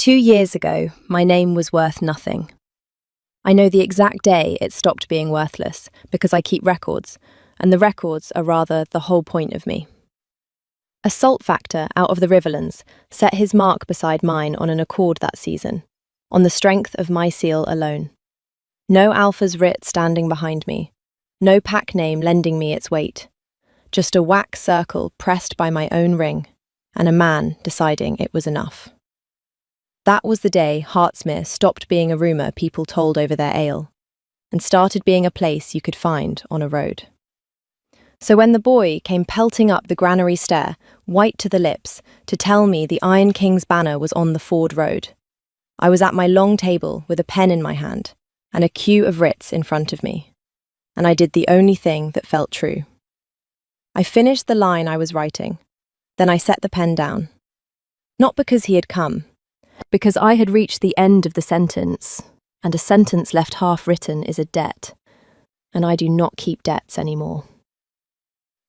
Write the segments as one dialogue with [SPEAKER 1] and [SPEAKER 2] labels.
[SPEAKER 1] 2 years ago, my name was worth nothing. I know the exact day it stopped being worthless because I keep records, and the records are rather the whole point of me. A salt factor out of the Riverlands set his mark beside mine on an accord that season, on the strength of my seal alone. No Alpha's writ standing behind me, no pack name lending me its weight, just a wax circle pressed by my own ring, and a man deciding it was enough. That was the day Heartsmere stopped being a rumour people told over their ale, and started being a place you could find on a road. So when the boy came pelting up the granary stair, white to the lips, to tell me the Iron King's banner was on the Ford Road, I was at my long table with a pen in my hand and a queue of writs in front of me, and I did the only thing that felt true. I finished the line I was writing, then I set the pen down. Not because he had come, because I had reached the end of the sentence, and a sentence left half written is a debt, and I do not keep debts anymore.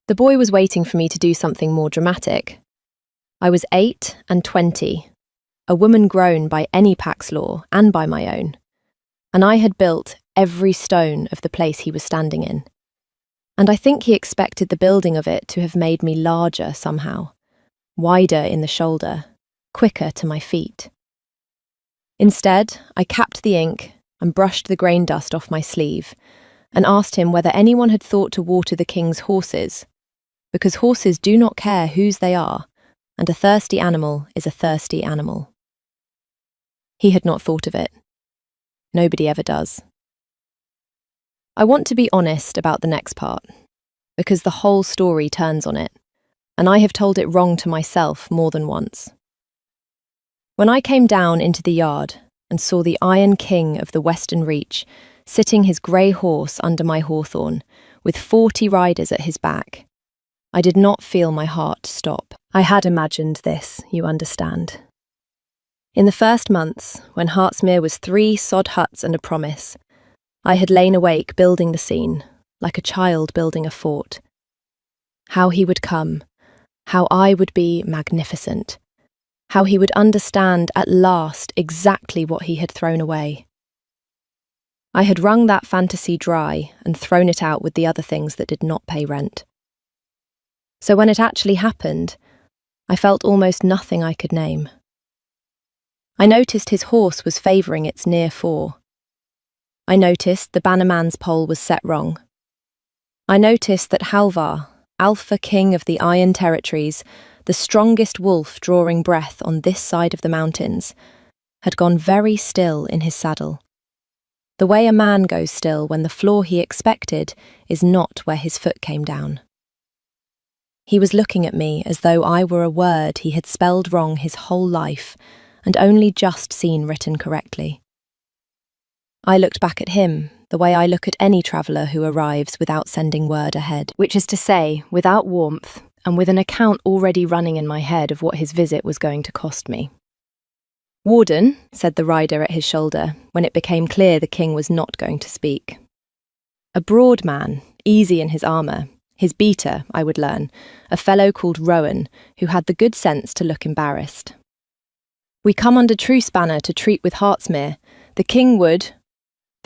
[SPEAKER 1] The boy was waiting for me to do something more dramatic. I was 8 and 20, a woman grown by any pack's law and by my own, and I had built every stone of the place he was standing in. And I think he expected the building of it to have made me larger somehow, wider in the shoulder, quicker to my feet. Instead, I capped the ink and brushed the grain dust off my sleeve and asked him whether anyone had thought to water the king's horses, because horses do not care whose they are, and a thirsty animal is a thirsty animal. He had not thought of it. Nobody ever does. I want to be honest about the next part, because the whole story turns on it, and I have told it wrong to myself more than once. When I came down into the yard and saw the Iron King of the Western Reach sitting his grey horse under my hawthorn, with 40 riders at his back, I did not feel my heart stop. I had imagined this, you understand. In the first months, when Heartsmere was 3 sod huts and a promise, I had lain awake building the scene, like a child building a fort. How he would come, how I would be magnificent, how he would understand at last exactly what he had thrown away. I had wrung that fantasy dry and thrown it out with the other things that did not pay rent. So when it actually happened, I felt almost nothing I could name. I noticed his horse was favouring its near fore. I noticed the bannerman's pole was set wrong. I noticed that Halvar, Alpha King of the Iron Territories, the strongest wolf drawing breath on this side of the mountains, had gone very still in his saddle. The way a man goes still when the floor he expected is not where his foot came down. He was looking at me as though I were a word he had spelled wrong his whole life and only just seen written correctly. I looked back at him the way I look at any traveller who arrives without sending word ahead, which is to say, without warmth, and with an account already running in my head of what his visit was going to cost me. "Warden," said the rider at his shoulder, when it became clear the king was not going to speak. A broad man, easy in his armour, his beater, I would learn, a fellow called Rowan, who had the good sense to look embarrassed. "We come under truce banner to treat with Heartsmere. The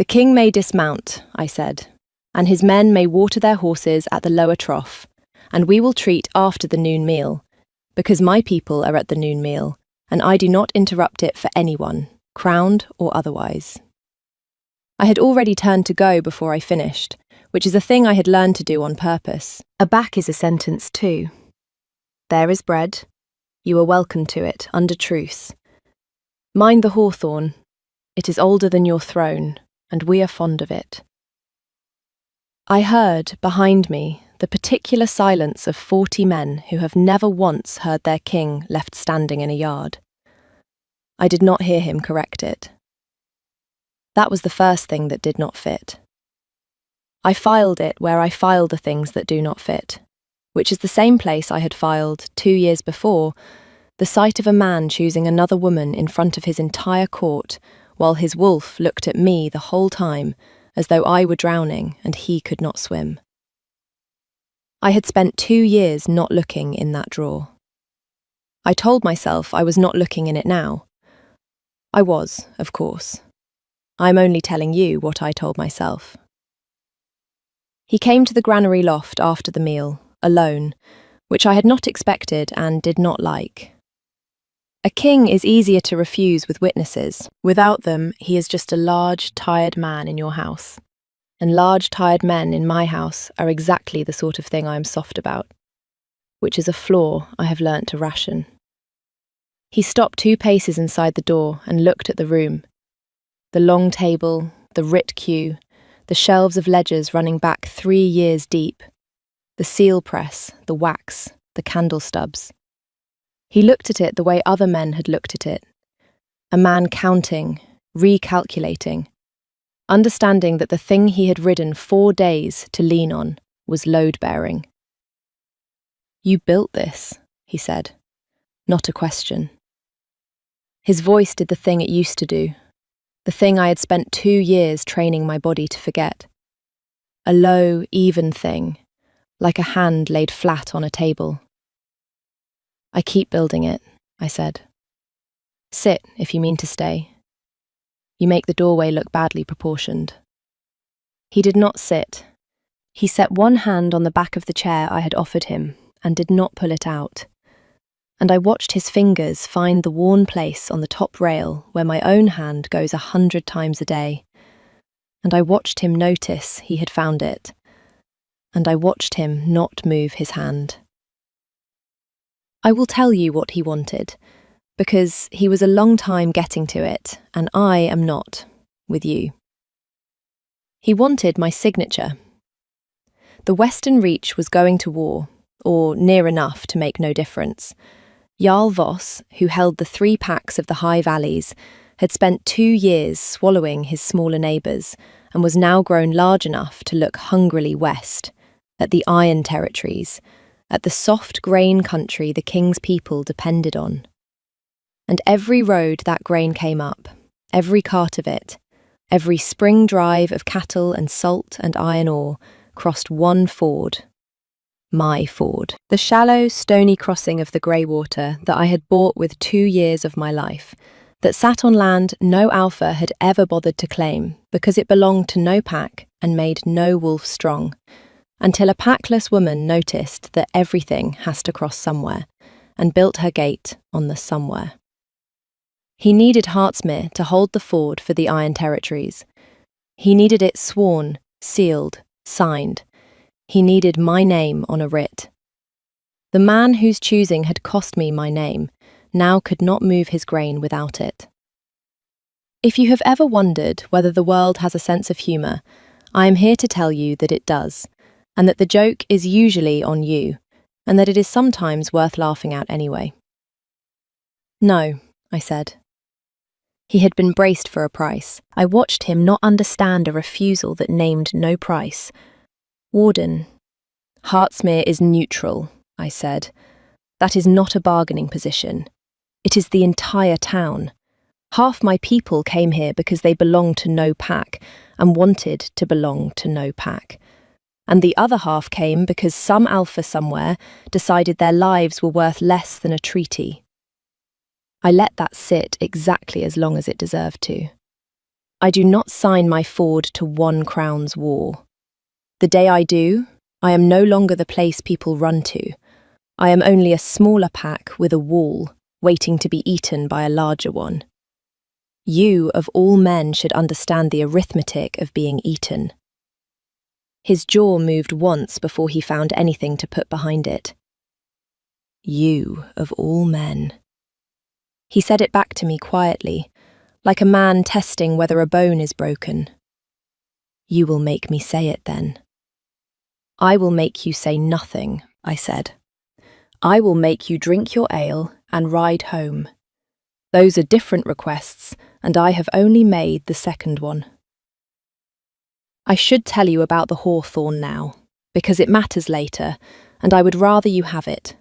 [SPEAKER 1] king may dismount," I said, "and his men may water their horses at the lower trough, and we will treat after the noon meal, because my people are at the noon meal, and I do not interrupt it for anyone, crowned or otherwise." I had already turned to go before I finished, which is a thing I had learned to do on purpose. Aback is a sentence too. There is bread. You are welcome to it, under truce. Mind the hawthorn. It is older than your throne, and we are fond of it. I heard, behind me, the particular silence of 40 men who have never once heard their king left standing in a yard. I did not hear him correct it. That was the first thing that did not fit. I filed it where I file the things that do not fit, which is the same place I had filed, 2 years before, the sight of a man choosing another woman in front of his entire court, while his wolf looked at me the whole time, as though I were drowning and he could not swim. I had spent 2 years not looking in that drawer. I told myself I was not looking in it now. I was, of course. I'm only telling you what I told myself. He came to the granary loft after the meal, alone, which I had not expected and did not like. A king is easier to refuse with witnesses. Without them, he is just a large, tired man in your house. And large, tired men in my house are exactly the sort of thing I am soft about, which is a flaw I have learnt to ration. He stopped 2 paces inside the door and looked at the room. The long table, the writ queue, the shelves of ledgers running back 3 years deep, the seal press, the wax, the candle stubs. He looked at it the way other men had looked at it. A man counting, recalculating, understanding that the thing he had ridden 4 days to lean on was load-bearing. "You built this," he said, not a question. His voice did the thing it used to do, the thing I had spent 2 years training my body to forget. A low, even thing, like a hand laid flat on a table. "I keep building it," I said. "Sit if you mean to stay. You make the doorway look badly proportioned." He did not sit. He set one hand on the back of the chair I had offered him and did not pull it out. And I watched his fingers find the worn place on the top rail where my own hand goes 100 times a day. And I watched him notice he had found it. And I watched him not move his hand. I will tell you what he wanted, because he was a long time getting to it, and I am not, with you. He wanted my signature. The Western Reach was going to war, or near enough to make no difference. Jarl Voss, who held the 3 packs of the High Valleys, had spent 2 years swallowing his smaller neighbours and was now grown large enough to look hungrily west, at the iron territories, at the soft grain country the king's people depended on. And every road that grain came up, every cart of it, every spring drive of cattle and salt and iron ore, crossed one ford. My ford. The shallow, stony crossing of the grey water that I had bought with 2 years of my life, that sat on land no alpha had ever bothered to claim because it belonged to no pack and made no wolf strong, until a packless woman noticed that everything has to cross somewhere, and built her gate on the somewhere. He needed Heartsmere to hold the ford for the Iron Territories. He needed it sworn, sealed, signed. He needed my name on a writ. The man whose choosing had cost me my name now could not move his grain without it. If you have ever wondered whether the world has a sense of humour, I am here to tell you that it does, and that the joke is usually on you, and that it is sometimes worth laughing at anyway. "No," I said. He had been braced for a price. I watched him not understand a refusal that named no price. "Warden, Heartsmere is neutral," I said. "That is not a bargaining position. It is the entire town. Half my people came here because they belonged to no pack and wanted to belong to no pack. And the other half came because some alpha somewhere decided their lives were worth less than a treaty." I let that sit exactly as long as it deserved to. I do not sign my ford to 1 crown's war. The day I do, I am no longer the place people run to. I am only a smaller pack with a wall, waiting to be eaten by a larger one. You, of all men, should understand the arithmetic of being eaten. His jaw moved once before he found anything to put behind it. You, of all men. He said it back to me quietly, like a man testing whether a bone is broken. "You will make me say it then." "I will make you say nothing," I said. "I will make you drink your ale and ride home. Those are different requests, and I have only made the second one. I should tell you about the hawthorn now, because it matters later, and I would rather you have it.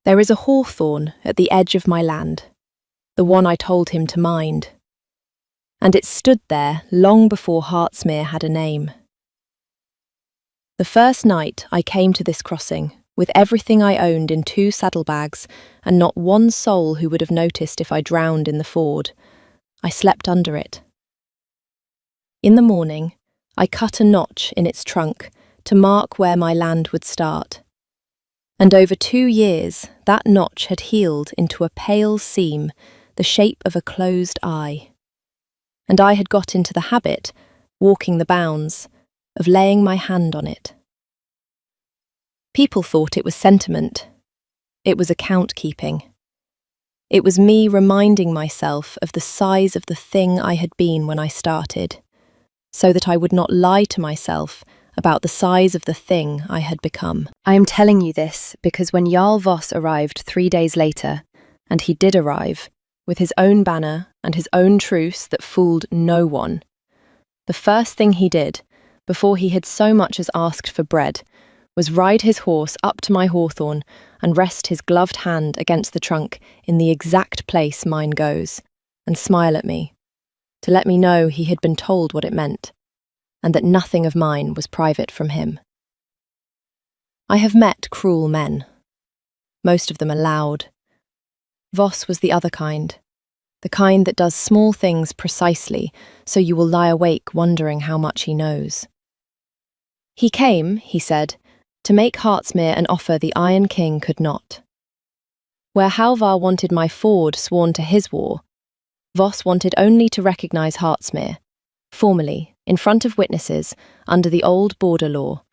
[SPEAKER 1] There is a hawthorn at the edge of my land, the one I told him to mind. And it stood there long before Heartsmere had a name. The first night I came to this crossing, with everything I owned in 2 saddlebags and not one soul who would have noticed if I drowned in the ford. I slept under it. In the morning, I cut a notch in its trunk to mark where my land would start. And over 2 years, that notch had healed into a pale seam the shape of a closed eye. And I had got into the habit, walking the bounds, of laying my hand on it. People thought it was sentiment. It was account keeping. It was me reminding myself of the size of the thing I had been when I started, so that I would not lie to myself about the size of the thing I had become. I am telling you this because when Jarl Voss arrived 3 days later, and he did arrive, with his own banner and his own truce that fooled no one, the first thing he did, before he had so much as asked for bread, was ride his horse up to my hawthorn and rest his gloved hand against the trunk in the exact place mine goes, and smile at me, to let me know he had been told what it meant, and that nothing of mine was private from him. I have met cruel men. Most of them are loud. Voss was the other kind, the kind that does small things precisely so you will lie awake wondering how much he knows. He came, he said, to make Heartsmere an offer the Iron King could not. Where Halvar wanted my ford sworn to his war, Voss wanted only to recognise Heartsmere, formally, in front of witnesses, under the old border law,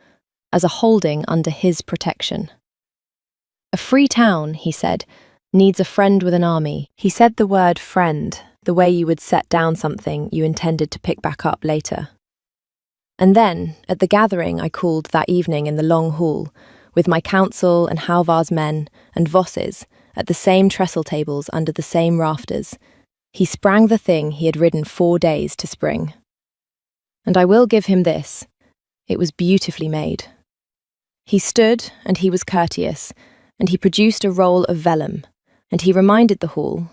[SPEAKER 1] as a holding under his protection. A free town, he said, needs a friend with an army. He said the word friend, the way you would set down something you intended to pick back up later. And then, at the gathering I called that evening in the long hall, with my council and Halvar's men and Voss's, at the same trestle tables under the same rafters, he sprang the thing he had ridden 4 days to spring. And I will give him this, it was beautifully made. He stood, and he was courteous, and he produced a roll of vellum, and he reminded the hall,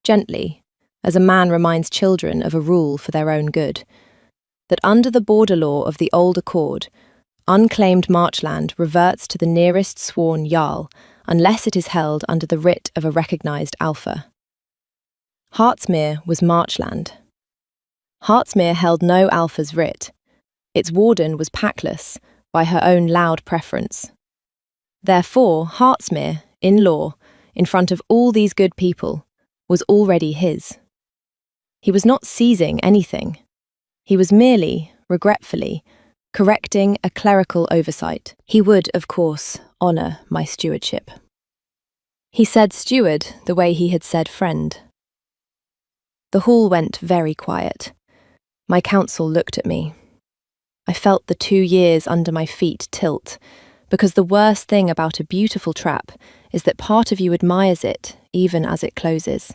[SPEAKER 1] gently, as a man reminds children of a rule for their own good, that under the border law of the old accord, unclaimed marchland reverts to the nearest sworn jarl unless it is held under the writ of a recognised alpha. Heartsmere was marchland. Heartsmere held no alpha's writ. Its warden was packless, by her own loud preference. Therefore, Heartsmere, in law, in front of all these good people, was already his. He was not seizing anything. He was merely, regretfully, correcting a clerical oversight. He would, of course, honour my stewardship. He said steward the way he had said friend. The hall went very quiet. My counsel looked at me. I felt the 2 years under my feet tilt, because the worst thing about a beautiful trap is that part of you admires it even as it closes.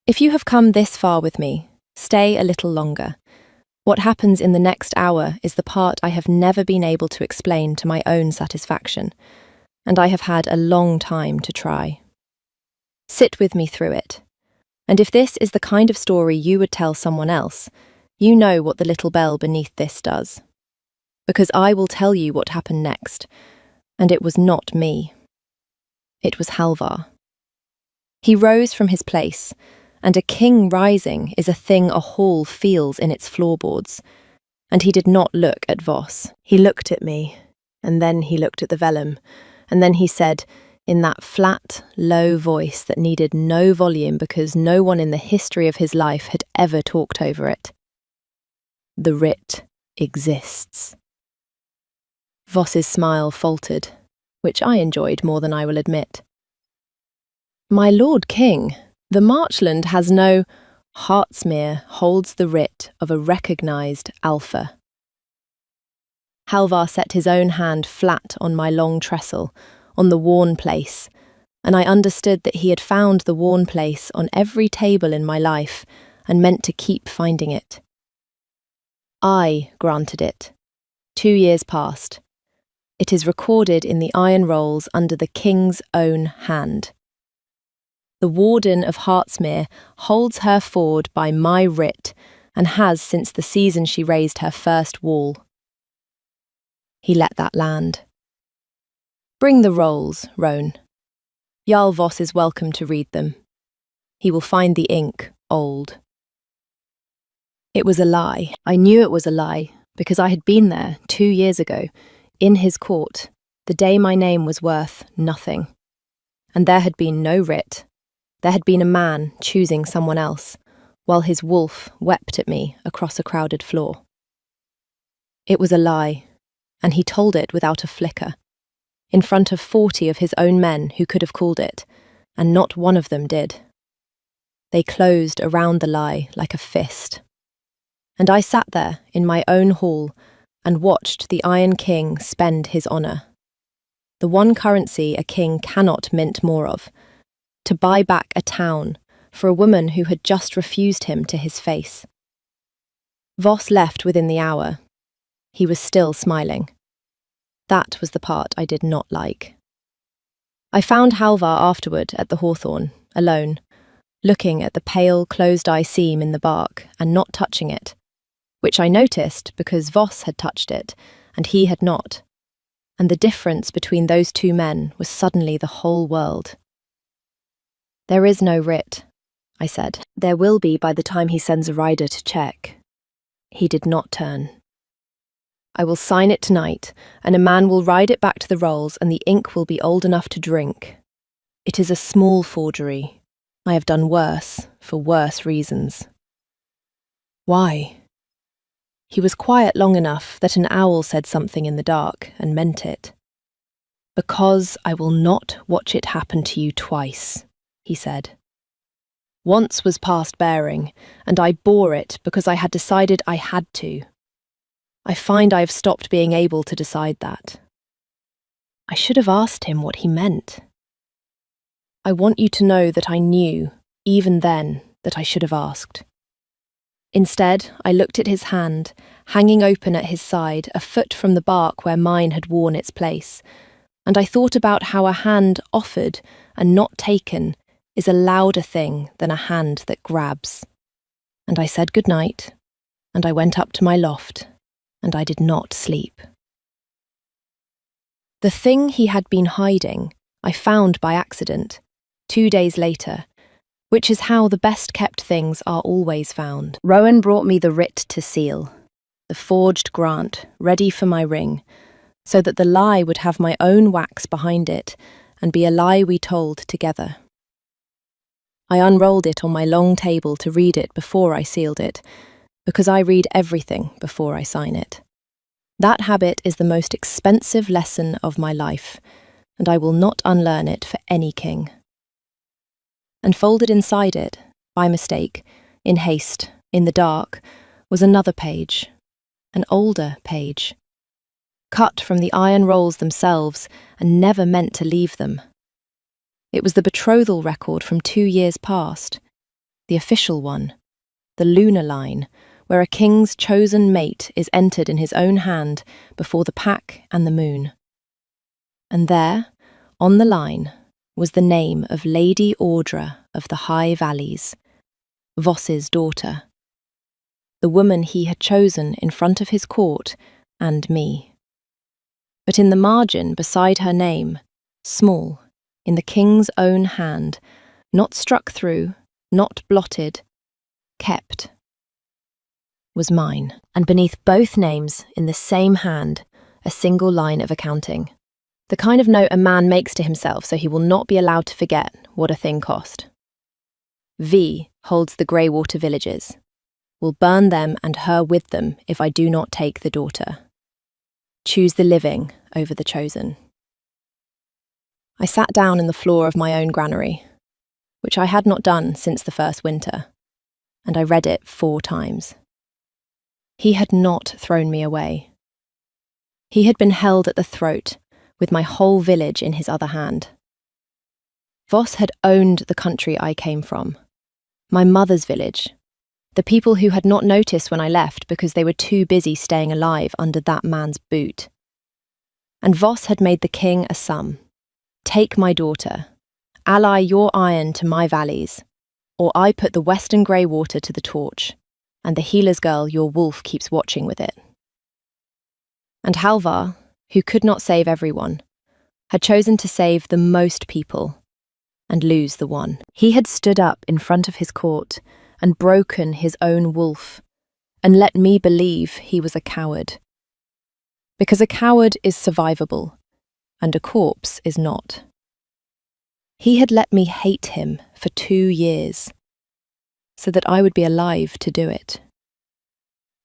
[SPEAKER 1] If you have come this far with me, stay a little longer. What happens in the next hour is the part I have never been able to explain to my own satisfaction, and I have had a long time to try. Sit with me through it, and if this is the kind of story you would tell someone else, you know what the little bell beneath this does. Because I will tell you what happened next, and it was not me. It was Halvar. He rose from his place, and a king rising is a thing a hall feels in its floorboards, and he did not look at Voss. He looked at me, and then he looked at the vellum, and then he said, in that flat, low voice that needed no volume because no one in the history of his life had ever talked over it, "The writ exists." Voss's smile faltered, which I enjoyed more than I will admit. "My lord king, the marchland has no Heartsmere holds the writ of a recognised alpha." Halvar set his own hand flat on my long trestle, on the worn place, and I understood that he had found the worn place on every table in my life and meant to keep finding it. I granted it. 2 years passed. It is recorded in the iron rolls under the king's own hand. The warden of Heartsmere holds her ford by my writ and has since the season she raised her first wall. He let that land. Bring the rolls, Roan. Jarl Voss is welcome to read them. He will find the ink old. It was a lie. I knew it was a lie, because I had been there 2 years ago, in his court, the day my name was worth nothing. And there had been no writ. There had been a man choosing someone else, while his wolf wept at me across a crowded floor. It was a lie, and he told it without a flicker, in front of 40 of his own men who could have called it, and not one of them did. They closed around the lie like a fist. And I sat there in my own hall and watched the Iron King spend his honour. The one currency a king cannot mint more of, to buy back a town for a woman who had just refused him to his face. Voss left within the hour. He was still smiling. That was the part I did not like. I found Halvar afterward at the hawthorn, alone, looking at the pale, closed-eye seam in the bark and not touching it, which I noticed because Voss had touched it and he had not, and the difference between those two men was suddenly the whole world. There is no writ, I said. There will be by the time he sends a rider to check. He did not turn. I will sign it tonight, and a man will ride it back to the rolls, and the ink will be old enough to drink. It is a small forgery. I have done worse, for worse reasons. Why? He was quiet long enough that an owl said something in the dark and meant it. Because I will not watch it happen to you twice, he said. Once was past bearing, and I bore it because I had decided I had to. I find I have stopped being able to decide that. I should have asked him what he meant. I want you to know that I knew, even then, that I should have asked. Instead, I looked at his hand, hanging open at his side, a foot from the bark where mine had worn its place, and I thought about how a hand offered and not taken is a louder thing than a hand that grabs. And I said good night, and I went up to my loft, and I did not sleep. The thing he had been hiding, I found by accident, 2 days later, which is how the best-kept things are always found. Rowan brought me the writ to seal, the forged grant, ready for my ring, so that the lie would have my own wax behind it and be a lie we told together. I unrolled it on my long table to read it before I sealed it, because I read everything before I sign it. That habit is the most expensive lesson of my life, and I will not unlearn it for any king. And folded inside it, by mistake, in haste, in the dark, was another page, an older page, cut from the iron rolls themselves and never meant to leave them. It was the betrothal record from 2 years past, the official one, the lunar line, where a king's chosen mate is entered in his own hand before the pack and the moon. And there, on the line, was the name of Lady Audra of the High Valleys, Voss's daughter, the woman he had chosen in front of his court and me. But in the margin beside her name, small, in the king's own hand, not struck through, not blotted, kept, was mine, and beneath both names, in the same hand, a single line of accounting. The kind of note a man makes to himself so he will not be allowed to forget what a thing cost. V holds the Greywater villages, will burn them and her with them if I do not take the daughter. Choose the living over the chosen. I sat down in the floor of my own granary, which I had not done since the first winter, and I read it 4 times. He had not thrown me away. He had been held at the throat, with my whole village in his other hand. Voss had owned the country I came from, my mother's village, the people who had not noticed when I left because they were too busy staying alive under that man's boot. And Voss had made the king a sum. Take my daughter, ally your iron to my valleys, or I put the western Greywater to the torch, and the healer's girl your wolf keeps watching with it. And Halvar, who could not save everyone, had chosen to save the most people and lose the one. He had stood up in front of his court and broken his own wolf and let me believe he was a coward. Because a coward is survivable and a corpse is not. He had let me hate him for 2 years so that I would be alive to do it.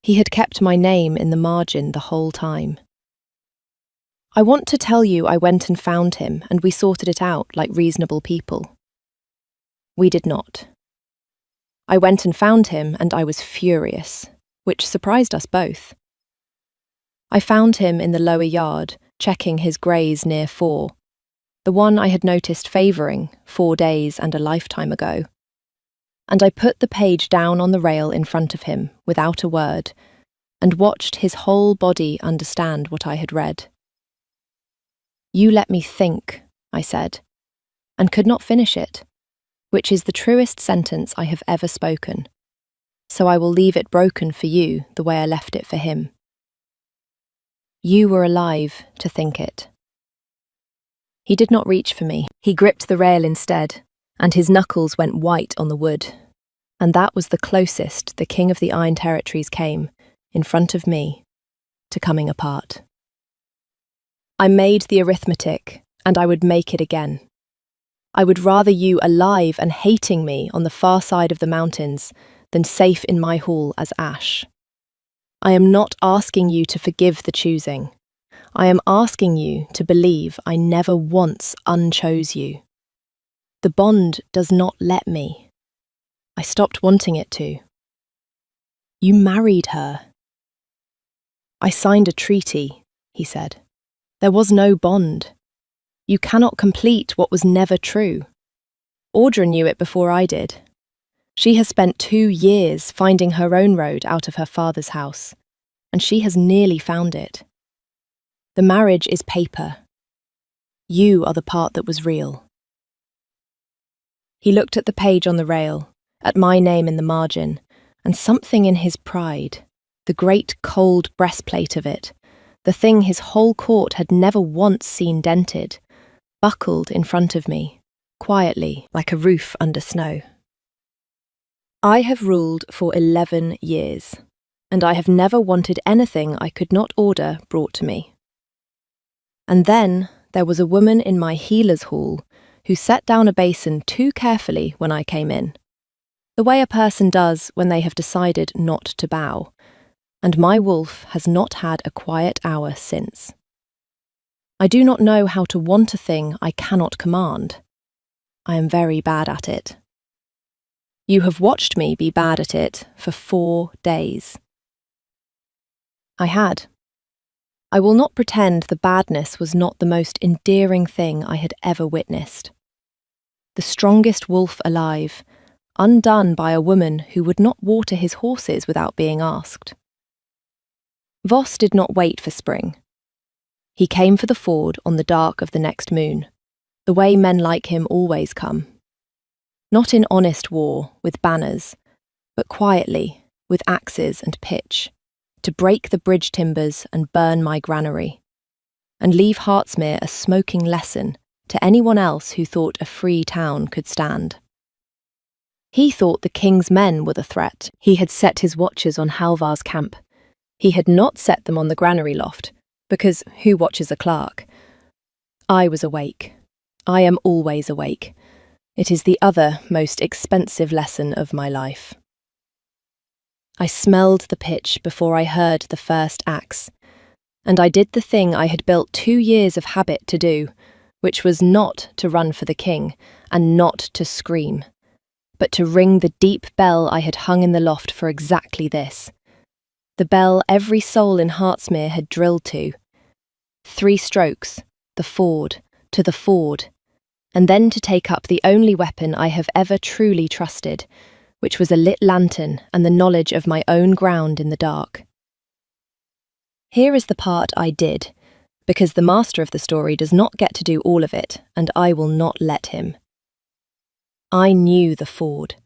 [SPEAKER 1] He had kept my name in the margin the whole time. I want to tell you I went and found him and we sorted it out like reasonable people. We did not. I went and found him and I was furious, which surprised us both. I found him in the lower yard, checking his greys near 4, the one I had noticed favouring 4 days and a lifetime ago. And I put the page down on the rail in front of him without a word and watched his whole body understand what I had read. You let me think, I said, and could not finish it, which is the truest sentence I have ever spoken. So I will leave it broken for you the way I left it for him. You were alive to think it. He did not reach for me. He gripped the rail instead, and his knuckles went white on the wood. And that was the closest the King of the Iron Territories came, in front of me, to coming apart. I made the arithmetic, and I would make it again. I would rather you alive and hating me on the far side of the mountains than safe in my hall as ash. I am not asking you to forgive the choosing. I am asking you to believe I never once unchose you. The bond does not let me. I stopped wanting it to. You married her. I signed a treaty, he said. There was no bond. You cannot complete what was never true. Audra knew it before I did. She has spent 2 years finding her own road out of her father's house, and she has nearly found it. The marriage is paper. You are the part that was real. He looked at the page on the rail, at my name in the margin, and something in his pride, the great cold breastplate of it, the thing his whole court had never once seen dented, buckled in front of me, quietly, like a roof under snow. I have ruled for 11 years, and I have never wanted anything I could not order brought to me. And then there was a woman in my healer's hall who set down a basin too carefully when I came in, the way a person does when they have decided not to bow, and my wolf has not had a quiet hour since. I do not know how to want a thing I cannot command. I am very bad at it. You have watched me be bad at it for 4 days. I had. I will not pretend the badness was not the most endearing thing I had ever witnessed. The strongest wolf alive, undone by a woman who would not water his horses without being asked. Voss did not wait for spring. He came for the ford on the dark of the next moon, the way men like him always come. Not in honest war, with banners, but quietly, with axes and pitch, to break the bridge timbers and burn my granary, and leave Heartsmere a smoking lesson to anyone else who thought a free town could stand. He thought the king's men were the threat. He had set his watchers on Halvar's camp. He had not set them on the granary loft, because who watches a clerk? I was awake. I am always awake. It is the other most expensive lesson of my life. I smelled the pitch before I heard the first axe, and I did the thing I had built 2 years of habit to do, which was not to run for the king, and not to scream, but to ring the deep bell I had hung in the loft for exactly this. The bell every soul in Heartsmere had drilled to. 3 strokes, the ford, to the ford, and then to take up the only weapon I have ever truly trusted, which was a lit lantern and the knowledge of my own ground in the dark. Here is the part I did, because the master of the story does not get to do all of it, and I will not let him. I knew the ford.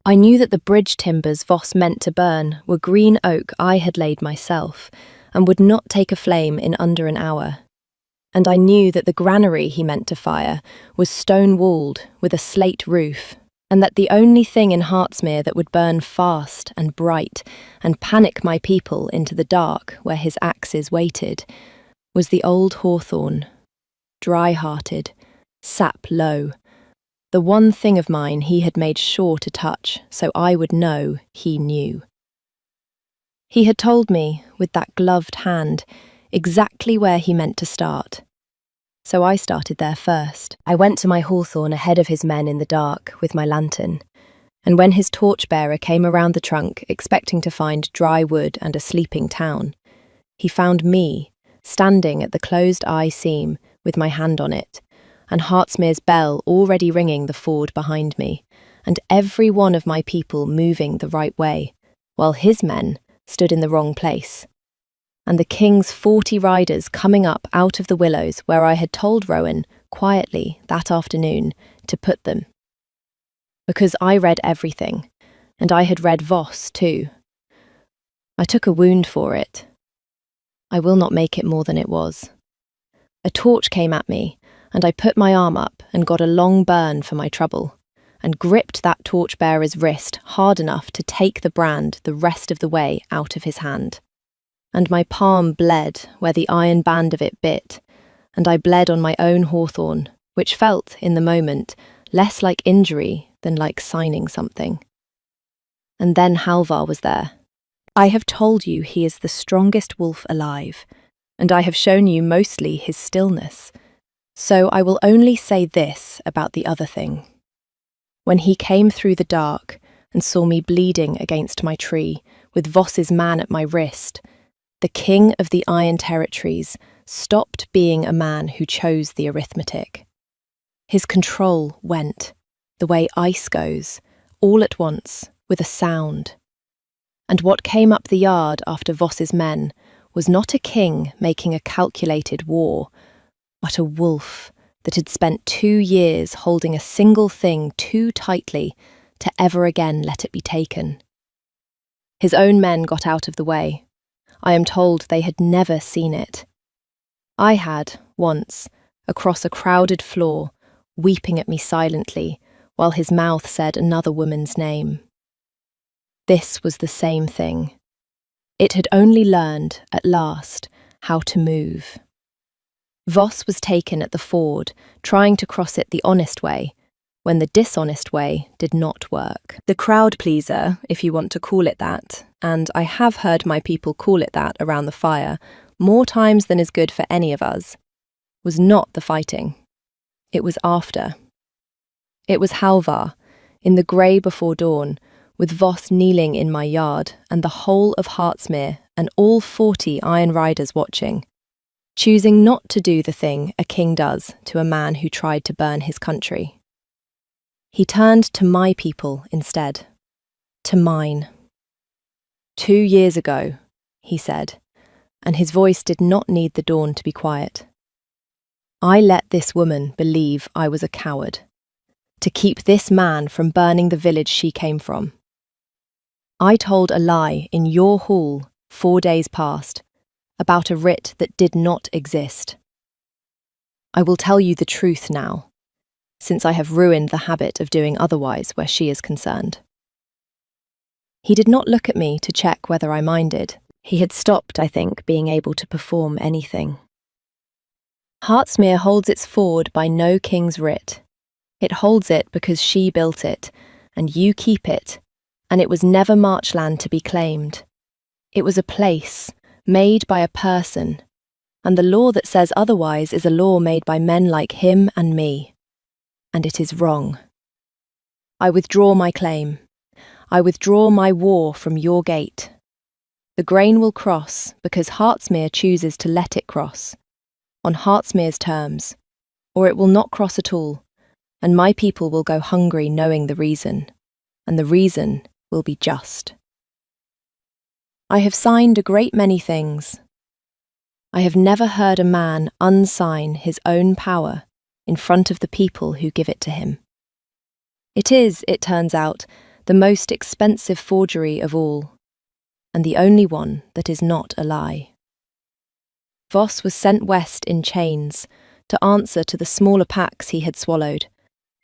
[SPEAKER 1] I knew that the bridge timbers Voss meant to burn were green oak I had laid myself, and would not take a flame in under an hour. and I knew that the granary he meant to fire was stone-walled with a slate roof, and that the only thing in Heartsmere that would burn fast and bright and panic my people into the dark where his axes waited was the old hawthorn, dry-hearted, sap low, the one thing of mine he had made sure to touch so I would know he knew. He had told me, with that gloved hand, exactly where he meant to start. So I started there first. I went to my hawthorn ahead of his men in the dark with my lantern, and when his torchbearer came around the trunk expecting to find dry wood and a sleeping town, he found me, standing at the closed-eye seam with my hand on it, and Heartsmere's bell already ringing the ford behind me, and every one of my people moving the right way, while his men stood in the wrong place, and the king's 40 riders coming up out of the willows where I had told Rowan, quietly, that afternoon, to put them. Because I read everything, and I had read Voss too. I took a wound for it. I will not make it more than it was. A torch came at me, and I put my arm up and got a long burn for my trouble, and gripped that torchbearer's wrist hard enough to take the brand the rest of the way out of his hand. And my palm bled where the iron band of it bit, and I bled on my own hawthorn, which felt, in the moment, less like injury than like signing something. And then Halvar was there. I have told you he is the strongest wolf alive, and I have shown you mostly his stillness, so I will only say this about the other thing. When he came through the dark and saw me bleeding against my tree, with Voss's man at my wrist, the king of the Iron Territories stopped being a man who chose the arithmetic. His control went, the way ice goes, all at once, with a sound. And what came up the yard after Voss's men was not a king making a calculated war, but a wolf that had spent 2 years holding a single thing too tightly to ever again let it be taken. His own men got out of the way. I am told they had never seen it. I had, once, across a crowded floor, weeping at me silently, while his mouth said another woman's name. This was the same thing. It had only learned, at last, how to move. Voss was taken at the ford, trying to cross it the honest way, when the dishonest way did not work. The crowd pleaser, if you want to call it that, and I have heard my people call it that around the fire, more times than is good for any of us, was not the fighting. It was after. It was Halvar, in the grey before dawn, with Voss kneeling in my yard and the whole of Heartsmere and all 40 Iron Riders watching, choosing not to do the thing a king does to a man who tried to burn his country. He turned to my people instead, to mine. 2 years ago, he said, and his voice did not need the dawn to be quiet. I let this woman believe I was a coward, to keep this man from burning the village she came from. I told a lie in your hall 4 days past, about a writ that did not exist. I will tell you the truth now, since I have ruined the habit of doing otherwise where she is concerned. He did not look at me to check whether I minded. He had stopped, I think, being able to perform anything. Heartsmere holds its ford by no king's writ. It holds it because she built it, and you keep it, and it was never marchland to be claimed. It was a place, made by a person, and the law that says otherwise is a law made by men like him and me. And it is wrong. I withdraw my claim. I withdraw my war from your gate. The grain will cross because Heartsmere chooses to let it cross, on Heartsmere's terms, or it will not cross at all, and my people will go hungry knowing the reason, and the reason will be just. I have signed a great many things. I have never heard a man unsign his own power in front of the people who give it to him. It is, it turns out, the most expensive forgery of all, and the only one that is not a lie. Voss was sent west in chains to answer to the smaller packs he had swallowed,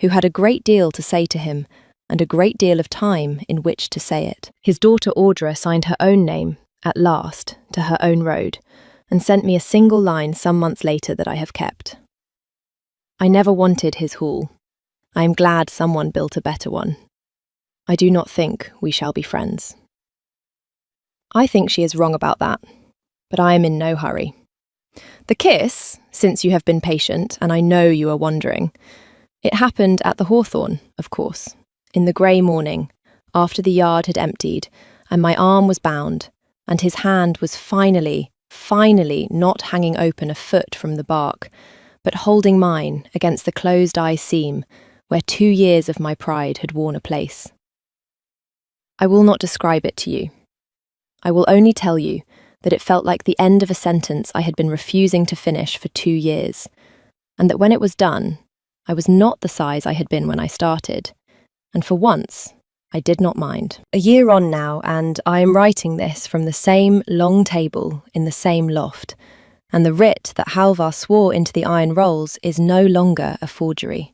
[SPEAKER 1] who had a great deal to say to him and a great deal of time in which to say it. His daughter Audra signed her own name, at last, to her own road, and sent me a single line some months later that I have kept. I never wanted his hall. I am glad someone built a better one. I do not think we shall be friends. I think she is wrong about that, but I am in no hurry. The kiss, since you have been patient, and I know you are wondering, it happened at the Hawthorn, of course, in the grey morning, after the yard had emptied, and my arm was bound, and his hand was finally not hanging open a foot from the bark, but holding mine against the closed-eye seam where 2 years of my pride had worn a place. I will not describe it to you. I will only tell you that it felt like the end of a sentence I had been refusing to finish for 2 years, and that when it was done, I was not the size I had been when I started, and for once, I did not mind. A year on now, and I am writing this from the same long table in the same loft, and the writ that Halvar swore into the iron rolls is no longer a forgery,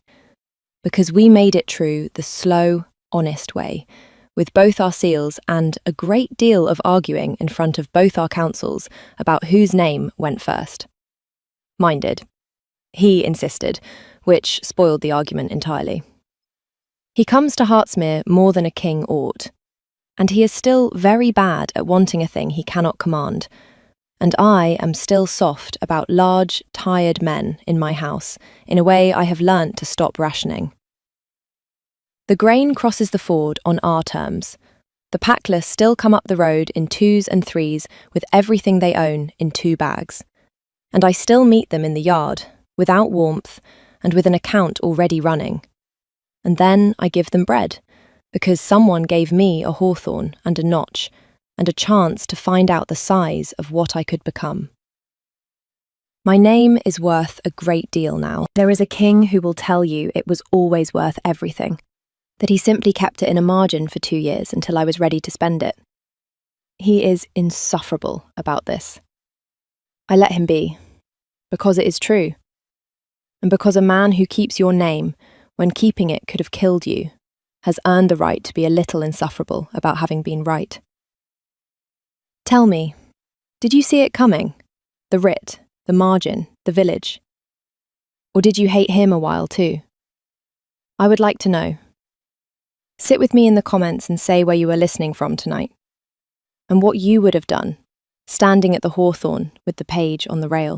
[SPEAKER 1] because we made it true the slow, honest way, with both our seals and a great deal of arguing in front of both our councils about whose name went first. Mine did. He insisted, which spoiled the argument entirely. He comes to Heartsmere more than a king ought, and he is still very bad at wanting a thing he cannot command, and I am still soft about large, tired men in my house in a way I have learnt to stop rationing. The grain crosses the ford on our terms. The packless still come up the road in 2s and 3s with everything they own in 2 bags. And I still meet them in the yard, without warmth, and with an account already running. And then I give them bread, because someone gave me a hawthorn and a notch, and a chance to find out the size of what I could become. My name is worth a great deal now. There is a king who will tell you it was always worth everything, that he simply kept it in a margin for 2 years until I was ready to spend it. He is insufferable about this. I let him be, because it is true, and because a man who keeps your name, when keeping it could have killed you, has earned the right to be a little insufferable about having been right. Tell me, did you see it coming? The writ, the margin, the village? Or did you hate him a while too? I would like to know. Sit with me in the comments and say where you are listening from tonight, and what you would have done, standing at the hawthorn with the page on the rail.